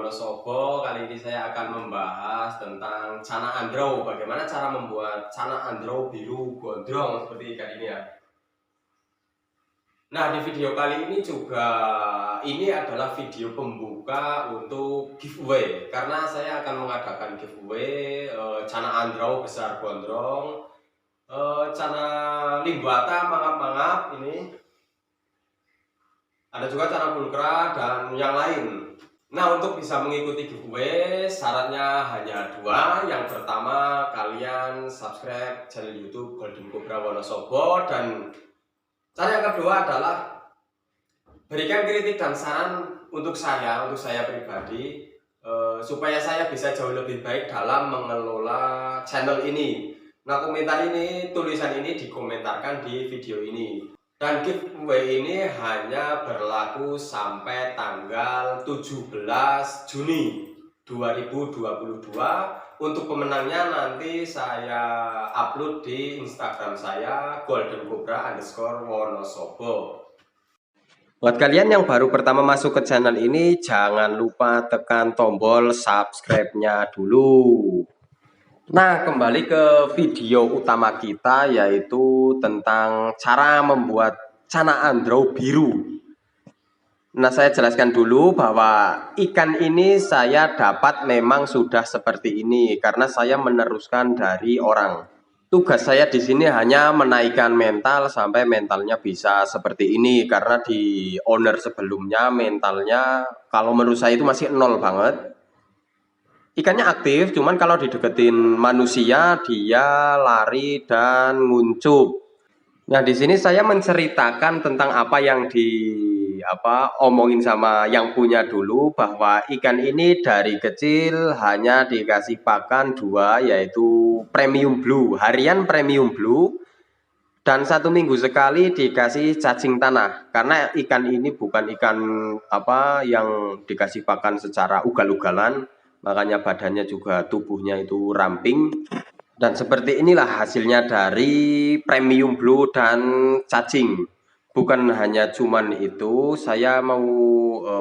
Wonosobo. Kali ini saya akan membahas tentang cana andraw. Bagaimana cara membuat cana andraw biru gondrong seperti ikan ini ya. Nah, di video kali ini juga ini adalah video pembuka untuk giveaway, karena saya akan mengadakan giveaway cana andraw besar gondrong, cana limbata mangap-mangap ini. Ada juga cana pulkra dan yang lain. Nah, untuk bisa mengikuti giveaway, syaratnya hanya dua. Yang pertama, kalian subscribe channel YouTube Golden Cobra Wonosobo, dan cara yang kedua adalah berikan kritik dan saran untuk saya pribadi, supaya saya bisa jauh lebih baik dalam mengelola channel ini. Nah, komentar ini, tulisan ini dikomentarkan di video ini. Dan giveaway ini hanya berlaku sampai tanggal 17 Juni 2022. Untuk pemenangnya nanti saya upload di Instagram saya goldencobra_wonosobo. Buat kalian yang baru pertama masuk ke channel ini, jangan lupa tekan tombol subscribe-nya dulu. Nah, kembali ke video utama kita, yaitu tentang cara membuat cana andraw biru. Nah, saya jelaskan dulu bahwa ikan ini saya dapat memang sudah seperti ini karena saya meneruskan dari orang. Tugas saya di sini hanya menaikkan mental sampai mentalnya bisa seperti ini, karena di owner sebelumnya mentalnya kalau menurut saya itu masih nol banget. Ikannya aktif, cuman kalau dideketin manusia dia lari dan nguncup. Nah, di sini saya menceritakan tentang apa yang omongin sama yang punya dulu, bahwa ikan ini dari kecil hanya dikasih pakan dua, yaitu premium blue, harian premium blue, dan 1 minggu sekali dikasih cacing tanah. Karena ikan ini bukan ikan yang dikasih pakan secara ugal-ugalan, makanya badannya juga tubuhnya itu ramping. Dan seperti inilah hasilnya dari premium blue dan cacing. Bukan hanya cuman itu, saya mau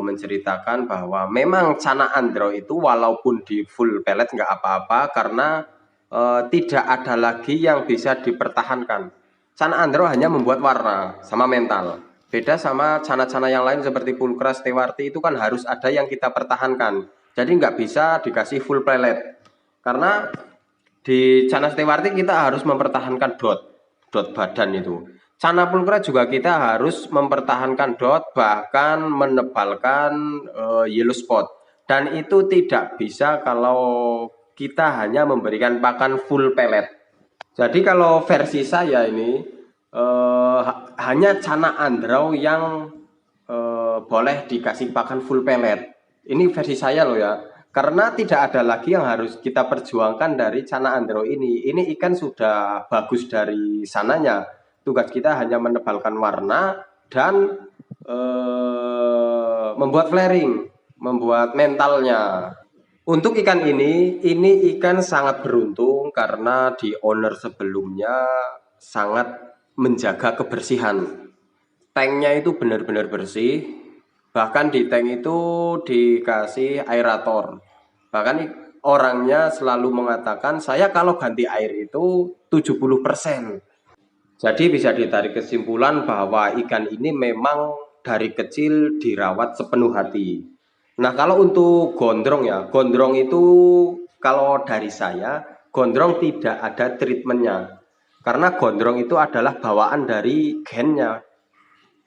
menceritakan bahwa memang cana andraw itu walaupun di full pellet nggak apa-apa, karena tidak ada lagi yang bisa dipertahankan. Cana andraw hanya membuat warna sama mental. Beda sama cana-cana yang lain seperti pulkra, stewarti, itu kan harus ada yang kita pertahankan. Jadi nggak bisa dikasih full pellet, karena di cana stewarti kita harus mempertahankan dot badan itu. Cana pulkra juga kita harus mempertahankan dot, bahkan menebalkan yellow spot. Dan itu tidak bisa kalau kita hanya memberikan pakan full pellet. Jadi kalau versi saya ini hanya cana andraw yang boleh dikasih pakan full pellet. Ini versi saya loh ya, karena tidak ada lagi yang harus kita perjuangkan dari cana andraw ini. Ini ikan sudah bagus dari sananya. Tugas kita hanya menebalkan warna dan membuat flaring, membuat mentalnya. Untuk ikan ini ikan sangat beruntung karena di owner sebelumnya sangat menjaga kebersihan. Tanknya itu benar-benar bersih. Bahkan di tank itu dikasih aerator. Bahkan orangnya selalu mengatakan, saya kalau ganti air itu 70%. Jadi bisa ditarik kesimpulan bahwa ikan ini memang dari kecil dirawat sepenuh hati. Nah, kalau untuk gondrong ya, gondrong itu kalau dari saya, gondrong tidak ada treatmentnya. Karena gondrong itu adalah bawaan dari gennya.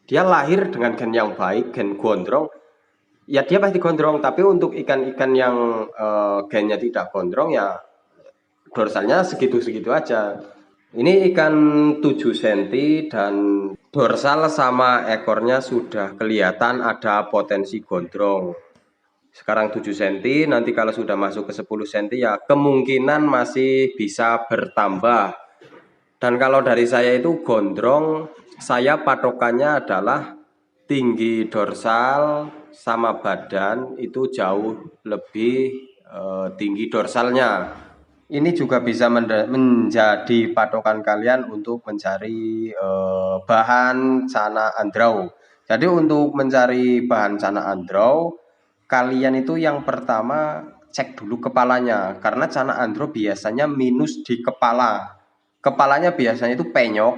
Dia lahir dengan gen yang baik, gen gondrong, ya dia pasti gondrong. Tapi untuk ikan-ikan yang gennya tidak gondrong, ya dorsalnya segitu-segitu aja. Ini ikan 7 cm dan dorsal sama ekornya sudah kelihatan ada potensi gondrong. Sekarang 7 cm, nanti kalau sudah masuk ke 10 cm ya kemungkinan masih bisa bertambah. Dan kalau dari saya itu gondrong, saya patokannya adalah tinggi dorsal sama badan itu jauh lebih tinggi dorsalnya. Ini juga bisa menjadi patokan kalian untuk mencari bahan cana andraw. Jadi untuk mencari bahan cana andraw, kalian itu yang pertama cek dulu kepalanya, karena Cana Andro biasanya minus di kepala. Kepalanya biasanya itu penyok,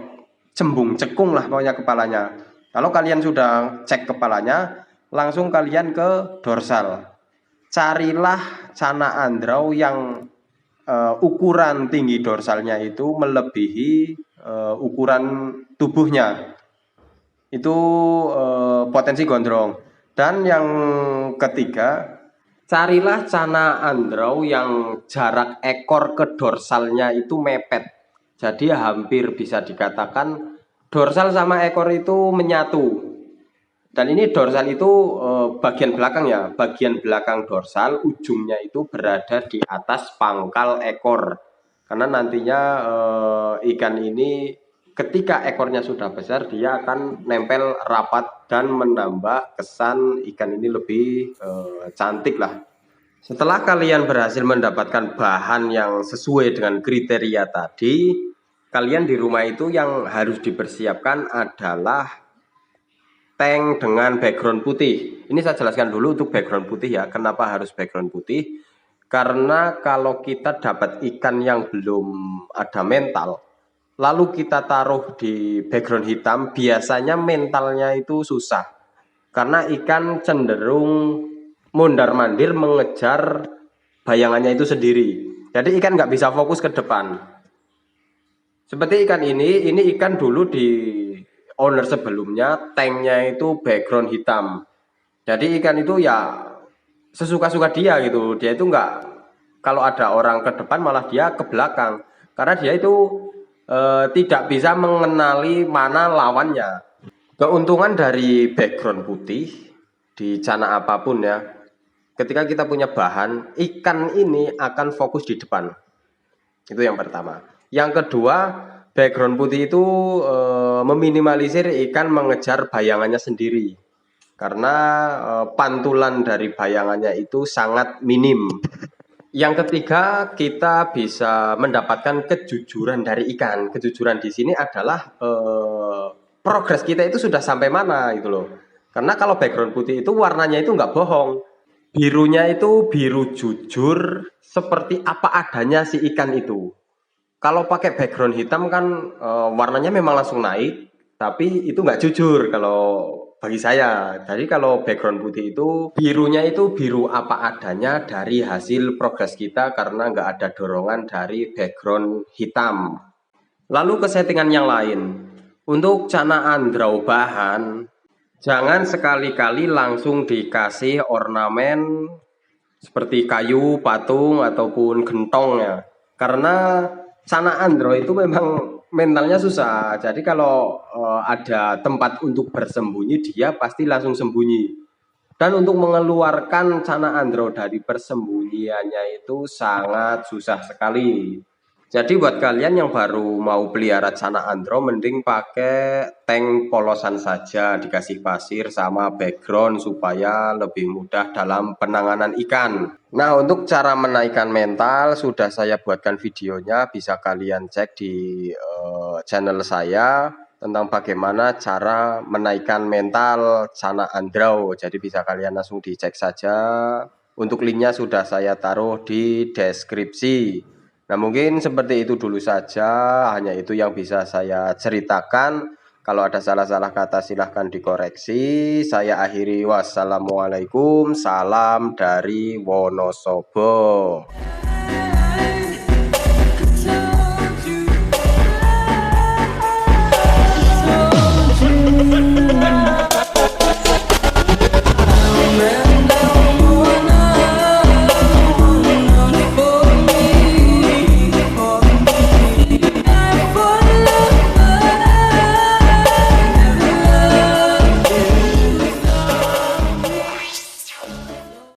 cembung, cekung lah pokoknya kepalanya. Kalau kalian sudah cek kepalanya, langsung kalian ke dorsal. Carilah Cana Andro yang ukuran tinggi dorsalnya itu melebihi ukuran tubuhnya. Itu potensi gondrong. Dan yang ketiga, carilah Cana Andro yang jarak ekor ke dorsalnya itu mepet. Jadi hampir bisa dikatakan dorsal sama ekor itu menyatu. Dan ini dorsal itu bagian belakang ya, bagian belakang dorsal ujungnya itu berada di atas pangkal ekor. Karena nantinya ikan ini ketika ekornya sudah besar dia akan nempel rapat dan menambah kesan ikan ini lebih cantik lah. Setelah kalian berhasil mendapatkan bahan yang sesuai dengan kriteria tadi, kalian di rumah itu yang harus dipersiapkan adalah tank dengan background putih. Ini saya jelaskan dulu untuk background putih ya. Kenapa harus background putih? Karena kalau kita dapat ikan yang belum ada mental, lalu kita taruh di background hitam, biasanya mentalnya itu susah. Karena ikan cenderung mondar-mandir mengejar bayangannya itu sendiri. Jadi ikan nggak bisa fokus ke depan. Seperti ikan ini ikan dulu di owner sebelumnya tanknya itu background hitam. Jadi ikan itu ya sesuka-suka dia gitu. Dia itu nggak, kalau ada orang ke depan malah dia ke belakang. Karena dia itu tidak bisa mengenali mana lawannya. Keuntungan dari background putih di Cana apapun ya, ketika kita punya bahan, ikan ini akan fokus di depan. Itu yang pertama. Yang kedua, background putih itu meminimalisir ikan mengejar bayangannya sendiri. Karena pantulan dari bayangannya itu sangat minim. Yang ketiga, kita bisa mendapatkan kejujuran dari ikan. Kejujuran di sini adalah progres kita itu sudah sampai mana gitu loh. Karena kalau background putih itu warnanya itu nggak bohong. Birunya itu biru jujur seperti apa adanya si ikan itu. Kalau pakai background hitam kan warnanya memang langsung naik, tapi itu nggak jujur kalau bagi saya. Jadi kalau background putih itu birunya itu biru apa adanya dari hasil progres kita karena nggak ada dorongan dari background hitam. Lalu ke settingan yang lain. Untuk Cana Andro bahan, jangan sekali-kali langsung dikasih ornamen seperti kayu, patung, ataupun gentong ya. Karena Cana Andro itu memang mentalnya susah. Jadi kalau ada tempat untuk bersembunyi, dia pasti langsung sembunyi. Dan untuk mengeluarkan Cana Andro dari persembunyiannya itu sangat susah sekali. Jadi buat kalian yang baru mau pelihara Cana Andro, mending pakai tank polosan saja, dikasih pasir sama background supaya lebih mudah dalam penanganan ikan. Nah, untuk cara menaikkan mental sudah saya buatkan videonya, bisa kalian cek di channel saya tentang bagaimana cara menaikkan mental Cana Andro. Jadi bisa kalian langsung dicek saja. Untuk linknya sudah saya taruh di deskripsi. Nah, mungkin seperti itu dulu saja, hanya itu yang bisa saya ceritakan. Kalau ada salah-salah kata silahkan dikoreksi. Saya akhiri, wassalamualaikum, salam dari Wonosobo.